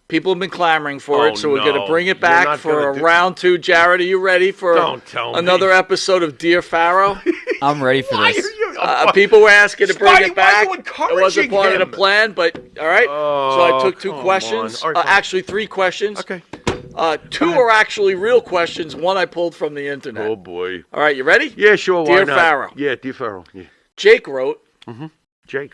People have been clamoring for it, so we're going to bring it You're back not for gonna a round 2. Jared, are you ready for Don't tell me. another episode of Dear Pharaoh? I'm ready for this. People were asking to bring it back. Why are you encouraging It wasn't part of the him? plan, but all right. So I took 2 come questions. on. All right, fine. Actually, 3 questions. Okay. 2 are actually real questions. 1 I pulled from the internet. Oh, boy. All right, you ready? Yeah, sure. Dear Why not? Pharaoh. Yeah, Dear Pharaoh. Yeah. Jake wrote, Jake.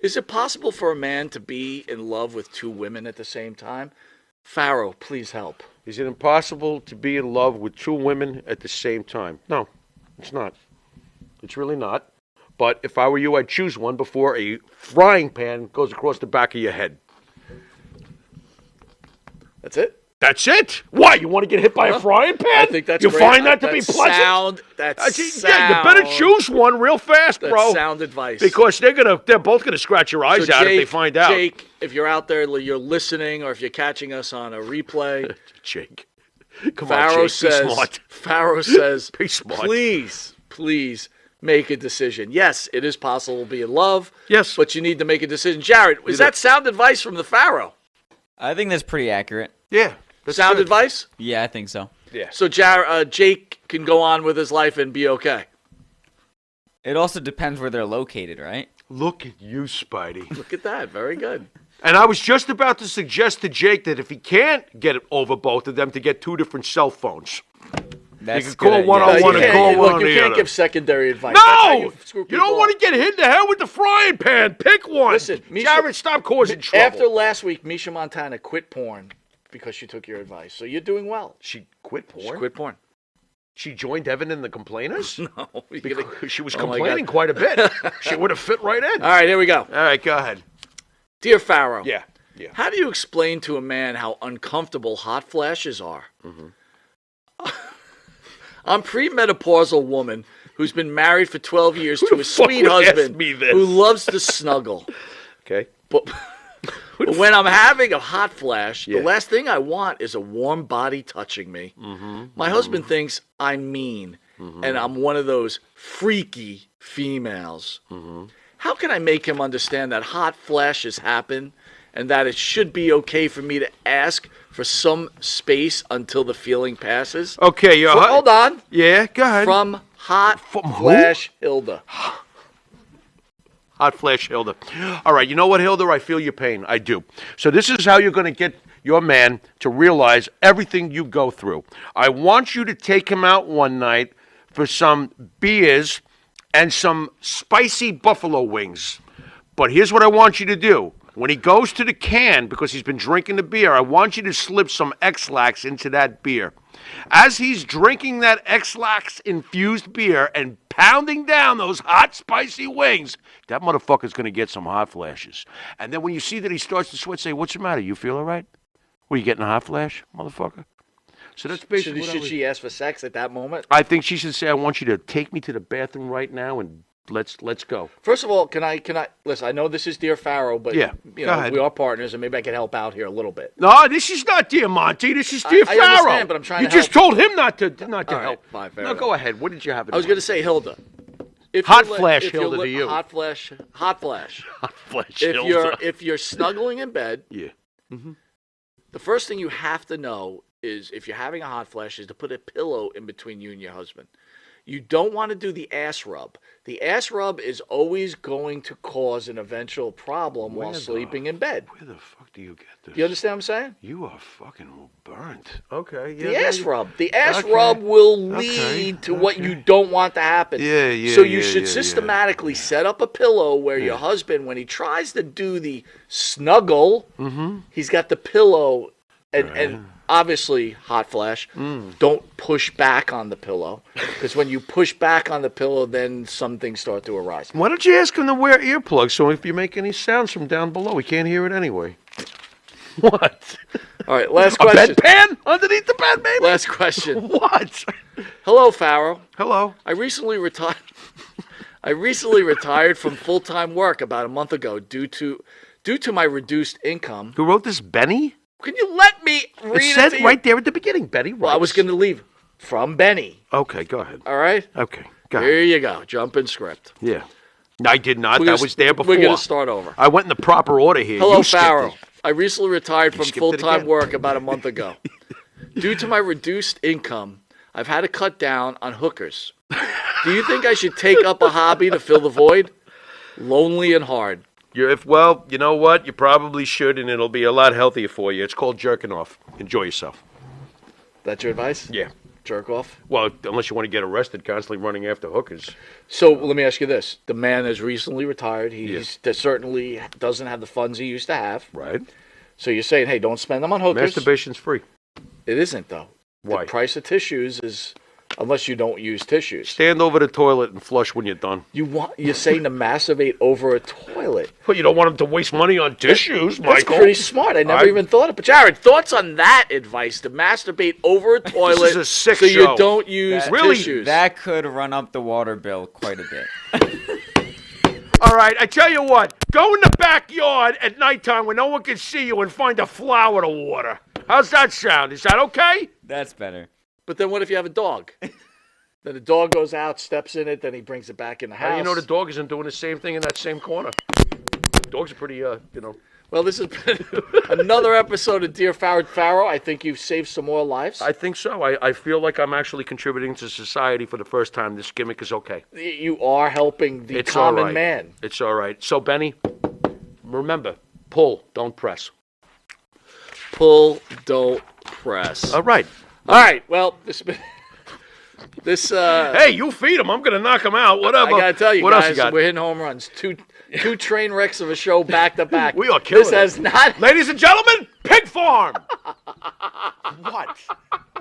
is it possible for a man to be in love with 2 women at the same time? Pharaoh, please help. Is it impossible to be in love with 2 women at the same time? No, it's not. It's really not. But if I were you, I'd choose one before a frying pan goes across the back of your head. That's it? That's it. Why? You want to get hit by a frying pan? I think that's you great. find that to be pleasant. Yeah, you better choose one real fast, bro. That's sound advice. Because they're both gonna scratch your eyes out if they find out. Jake, if you're out there, you're listening, or if you're catching us on a replay, Jake, come on, Jake, be smart. Pharaoh says, Be smart. please make a decision. Yes, it is possible to be in love. Yes, but you need to make a decision. Jared, is that sound advice from the Pharaoh? I think that's pretty accurate. Yeah. Sound advice? Yeah, I think so. Yeah. So Jake can go on with his life and be okay. It also depends where they're located, right? Look at you, Spidey. Look at that. Very good. And I was just about to suggest to Jake that if he can't get it over both of them, to get 2 different cell phones. That's you can call one idea. on one and call one on the You can't other. give secondary advice. No! You don't want to get hit in the head with the frying pan. Pick one. Listen, Jared, stop causing trouble. After last week, Misha Montana quit porn because she took your advice. So you're doing well. She quit porn? She quit porn. She joined Evan in the complainers? No. Because she was complaining quite a bit. She would have fit right in. All right, here we go. All right, go ahead. Dear Pharaoh. Yeah. How do you explain to a man how uncomfortable hot flashes are? I'm a premenopausal woman who's been married for 12 years to a sweet husband who loves to snuggle. Okay. But when I'm having a hot flash, the last thing I want is a warm body touching me. My husband thinks I'm mean, and I'm one of those freaky females. How can I make him understand that hot flashes happen and that it should be okay for me to ask for some space until the feeling passes? Okay, hold on. Yeah, go ahead. From Hot Flash Hilda. Hot Flash Hilda. All right, you know what, Hilda? I feel your pain. I do. So this is how you're going to get your man to realize everything you go through. I want you to take him out one night for some beers and some spicy buffalo wings. But here's what I want you to do. When he goes to the can, because he's been drinking the beer, I want you to slip some X-Lax into that beer. As he's drinking that X-Lax infused beer and pounding down those hot, spicy wings, that motherfucker's going to get some hot flashes. And then when you see that he starts to sweat, say, what's the matter? You feel all right? Were you getting a hot flash, motherfucker? So that's basically Should she ask for sex at that moment? I think she should say, I want you to take me to the bathroom right now and let's go. First of all, can I listen? I know this is Dear Pharaoh, but yeah, you know, we are partners, and maybe I can help out here a little bit. No, this is not Dear Monty. This is Dear Pharaoh. I understand, but I'm trying to help. You just told him not to help. Right, fine, no, go ahead. What did you have? I was going to say, Hilda. Hot flash, Hilda, to you. Hot flash. Hot flash, Hilda. If you're snuggling in bed, yeah. The first thing you have to know is if you're having a hot flash is to put a pillow in between you and your husband. You don't want to do the ass rub. The ass rub is always going to cause an eventual problem while sleeping in bed. Where the fuck do you get this? You understand what I'm saying? You are fucking burnt. Okay. Yeah, the ass rub. The ass rub will lead to what you don't want to happen. Yeah. So you should systematically set up a pillow where your husband, when he tries to do the snuggle, he's got the pillow and obviously, hot flash, don't push back on the pillow. Because when you push back on the pillow, then some things start to arise. Why don't you ask him to wear earplugs so if you make any sounds from down below, we can't hear it anyway? What? All right, last question. A bedpan underneath the bed, maybe? Last question. What? Hello, Pharaoh. Hello. I recently retired from full-time work about a month ago due to my reduced income. Who wrote this, Benny? Can you let me read it? It said right there at the beginning, Benny. Well, I was going to leave from Benny. Okay, go ahead. All right? Okay, go ahead. Here you go. Jump in script. Yeah. I did not. That was there before. We're going to start over. I went in the proper order here. Hello, Pharaoh. I recently retired from skipped it full-time again. work about a month ago. Due to my reduced income, I've had to cut down on hookers. Do you think I should take up a hobby to fill the void? Lonely and hard. Well, you know what? You probably should, and it'll be a lot healthier for you. It's called jerking off. Enjoy yourself. That's your advice? Yeah. Jerk off? Well, unless you want to get arrested constantly running after hookers. So let me ask you this. The man has recently retired. He certainly doesn't have the funds he used to have. Right. So you're saying, hey, don't spend them on hookers. Masturbation's free. It isn't, though. Why? The price of tissues is, unless you don't use tissues. Stand over the toilet and flush when you're done. You're saying to masturbate over a toilet. Well, you don't want them to waste money on tissues, That's Michael. pretty smart. I never even thought of it. But Jared, thoughts on that advice to masturbate over a toilet This is a sick so show. you don't use tissues? That could run up the water bill quite a bit. All right, I tell you what. Go in the backyard at nighttime when no one can see you and find a flower to water. How's that sound? Is that okay? That's better. But then what if you have a dog? Then the dog goes out, steps in it, then he brings it back in the house. How do you know the dog isn't doing the same thing in that same corner? Dogs are pretty, Well, this has been another episode of Dear Pharaoh. I think you've saved some more lives. I think so. I feel like I'm actually contributing to society for the first time. This gimmick is okay. You are helping the It's all common right. man. It's all right. So, Benny, remember, pull, don't press. Pull, don't press. All right. All right. Well, this. Hey, you feed him. I'm going to knock him out. Whatever. I got to tell you what else you guys, got? we're hitting home runs. Two train wrecks of a show back to back. We are killing This it. has not. Ladies and gentlemen, Pig Farm. What?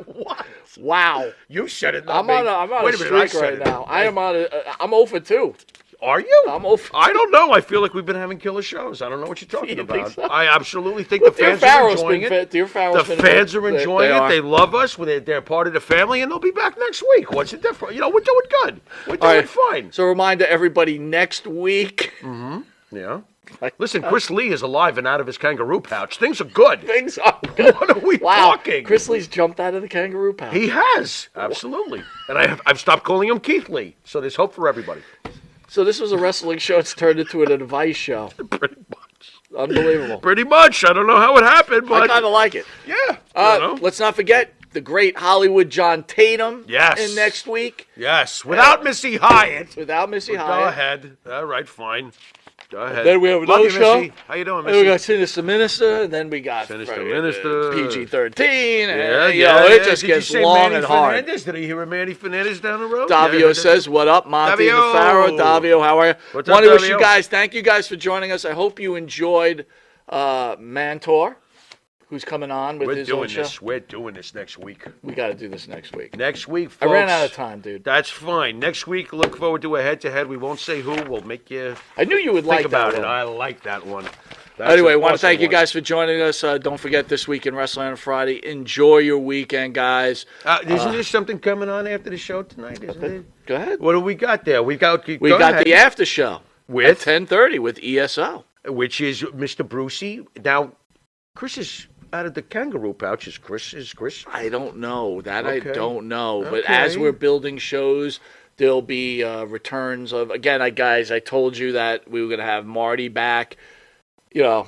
What? Wow. You said it. Not I'm me. on a Wait minute, I streak said right it. now. I am on a. I'm 0 for 2. Are you? I'm 0 for 2. I don't know. I feel like we've been having killer shows. I don't know what you're talking You about. think so? I absolutely think the Dear fans are Pharaoh's enjoying been it. Dear Pharaoh's The been fans are enjoying it. are. They love us. They're part of the family, and they'll be back next week. What's the difference? You know, we're doing good. We're All doing right. fine. So, reminder everybody next week. Yeah. Listen, Chris Lee is alive and out of his kangaroo pouch. Things are good. Things are good. What are we Wow. talking? Chris Lee's jumped out of the kangaroo pouch. He has. Absolutely. And I've stopped calling him Keith Lee. So there's hope for everybody. So this was a wrestling show. It's turned into an advice show. Pretty much. Unbelievable. Pretty much. I don't know how it happened, but I kind of like it. yeah. I don't know. Let's not forget the great Hollywood John Tatum. Yes. In next week. Yes. Without Missy Hyatt. Without Missy Go Hyatt. ahead. All right, fine. Go ahead. Then we have Love another you, show. Missy. How you doing, Then we Missy? got Sinister Minister, and then we got Sinister Minister. PG-13, and Yeah, it just Did you gets say long Manny and hard. Fernandez? Did I hear a Manny Fernandez down the road? Davio Yeah. says, what up, Monty and the Davio. Pharaoh? Davio, how are you? What's up, Want to wish you Davio? guys, thank you guys for joining us. I hope you enjoyed Mantor, who's coming on with his own show. We're doing this next week. We got to do this next week. Next week, I folks. ran out of time, dude. That's fine. Next week, look forward to a head-to-head. We won't say who. We'll make you I knew you would think like about that it. one. I like that one. That's Anyway, I an want to awesome thank you one. guys for joining us. Don't forget this week in Wrestling on Friday. Enjoy your weekend, guys. Isn't there something coming on after the show tonight? Isn't it? Go ahead. What do we got there? We got The after show With? at 10:30 with ESO. which is Mr. Brucey. Now, Chris is out of the kangaroo pouch. Is Chris? I don't know. That Okay. I don't know. But Okay. as we're building shows, there'll be returns of, again, guys, I told you that we were going to have Marty back. You know,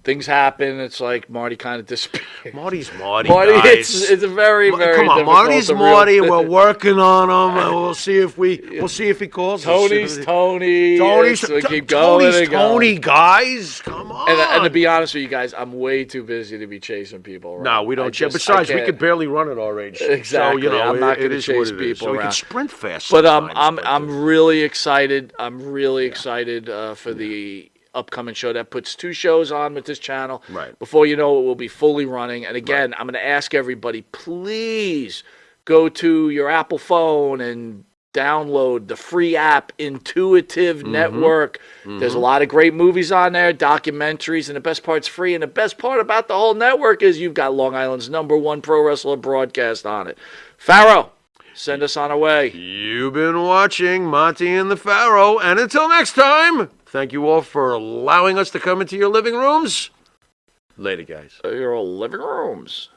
things happen. It's like Marty kind of disappeared. Marty's Marty, Marty, guys. it's a very, very Come on, difficult Marty's to Marty. We're working on him. We'll see if he calls Tony's us. Tony. Tony's We keep going Tony's and going. Tony, guys. Come on. And to be honest with you guys, I'm way too busy to be chasing people around. No, we don't. Besides, we could barely run at our age. Exactly. So, you know, I'm not it gonna is chase what it is. people So we can around. sprint fast. But sometimes, I'm really excited. I'm really excited for the upcoming show that puts 2 shows on with this channel. Right. Before you know it, we'll be fully running. And again, I'm going to ask everybody, please go to your Apple phone and download the free app Intuitive Network. There's a lot of great movies on there, documentaries, and the best part's free. And the best part about the whole network is you've got Long Island's #1 pro wrestler broadcast on it. Pharaoh, send us on our way. You've been watching Monty and the Pharaoh, and until next time, thank you all for allowing us to come into your living rooms. Later, guys. Your living rooms.